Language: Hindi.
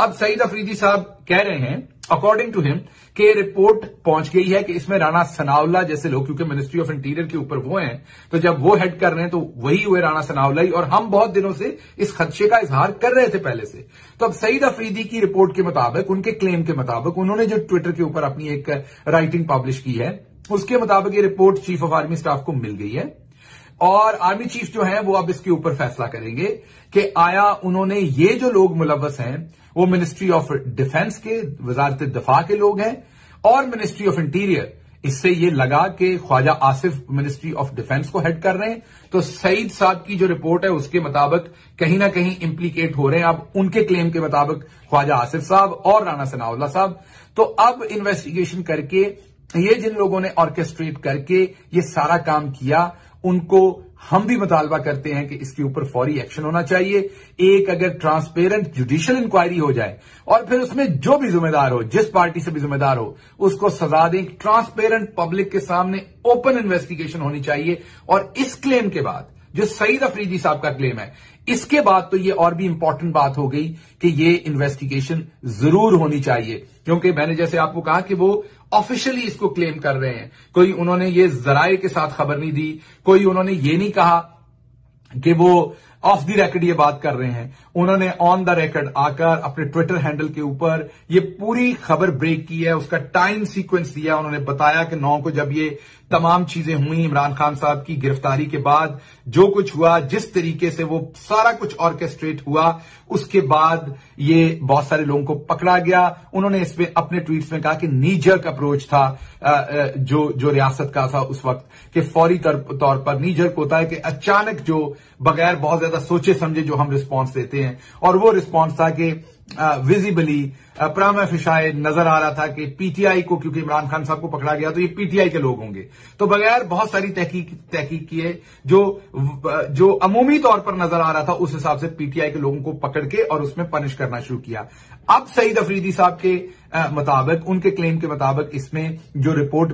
अब सईद अफरीदी साहब कह रहे हैं अकॉर्डिंग टू हिम कि रिपोर्ट पहुंच गई है कि इसमें राणा सनाउल्लाह जैसे लोग, क्योंकि मिनिस्ट्री ऑफ इंटीरियर के ऊपर वो हैं, तो जब वो हेड कर रहे हैं तो वही हुए राणा सनाउल्लाह ही, और हम बहुत दिनों से इस खदशे का इजहार कर रहे थे पहले से। तो अब सईद अफरीदी की रिपोर्ट के मुताबिक, उनके क्लेम के मुताबिक, उन्होंने जो ट्विटर के ऊपर अपनी एक राइटिंग पब्लिश की है उसके मुताबिक ये report chief of army staff को मिल गई है और आर्मी चीफ जो है वो अब इसके ऊपर फैसला करेंगे कि आया उन्होंने ये जो लोग मुलव्वस हैं वो मिनिस्ट्री ऑफ डिफेंस के, वजारत दफा के लोग हैं और मिनिस्ट्री ऑफ इंटीरियर। इससे ये लगा कि Khawaja Asif ministry of defence को हेड कर रहे हैं, तो सईद साहब की जो रिपोर्ट है उसके मुताबिक कहीं ना कहीं इंप्लीकेट हो रहे हैं अब उनके क्लेम के मुताबिक ख्वाजा आसिफ साहब और राणा सनाउल्लाह साहब। तो अब इन्वेस्टिगेशन करके ये जिन लोगों ने ऑर्केस्ट्रेट करके ये सारा काम किया उनको हम भी मुतालबा करते हैं कि इसके ऊपर फौरी एक्शन होना चाहिए। एक अगर ट्रांसपेरेंट जुडिशियल इंक्वायरी हो जाए और फिर उसमें जो भी जिम्मेदार हो, जिस पार्टी से भी जिम्मेदार हो, उसको सजा दें। ट्रांसपेरेंट पब्लिक के सामने ओपन इन्वेस्टिगेशन होनी चाहिए। और इस क्लेम के बाद जो सईद अफरीदी साहब का क्लेम है, इसके बाद तो ये और भी इंपॉर्टेंट बात हो गई कि ये इन्वेस्टिगेशन जरूर होनी चाहिए, क्योंकि मैंने जैसे आपको कहा कि वो ऑफिशियली इसको क्लेम कर रहे हैं। कोई उन्होंने ये जराये के साथ खबर नहीं दी, कोई उन्होंने ये नहीं कहा कि वो ऑफ द रेकर्ड ये बात कर रहे हैं। उन्होंने ऑन द रेकर्ड आकर अपने ट्विटर हैंडल के ऊपर ये पूरी खबर ब्रेक की है, उसका टाइम सीक्वेंस दिया। उन्होंने बताया कि 9 को जब ये तमाम चीजें हुई, इमरान खान साहब की गिरफ्तारी के बाद जो कुछ हुआ, जिस तरीके से वो सारा कुछ ऑर्केस्ट्रेट हुआ, उसके बाद ये बहुत सारे लोगों को पकड़ा गया। उन्होंने इसमें अपने ट्वीट्स में कहा कि नी जर्क अप्रोच था जो रियासत का था उस वक्त, कि फौरी तौर पर नी जर्क होता है कि अचानक जो बगैर बहुत ज्यादा सोचे समझे जो हम रिस्पॉन्स देते हैं, और वो रिस्पॉन्स था कि विजिबली प्रामा फिशाए नजर आ रहा था कि पीटीआई को, क्योंकि इमरान खान साहब को पकड़ा गया तो ये पीटीआई के लोग होंगे। तो बगैर बहुत सारी तहकीक किए जो अमूमी तौर पर नजर आ रहा था, उस हिसाब से पीटीआई के लोगों को पकड़ के और उसमें पनिश करना शुरू किया। अब सईद अफरीदी साहब के मुताबिक, उनके क्लेम के मुताबिक, इसमें जो रिपोर्ट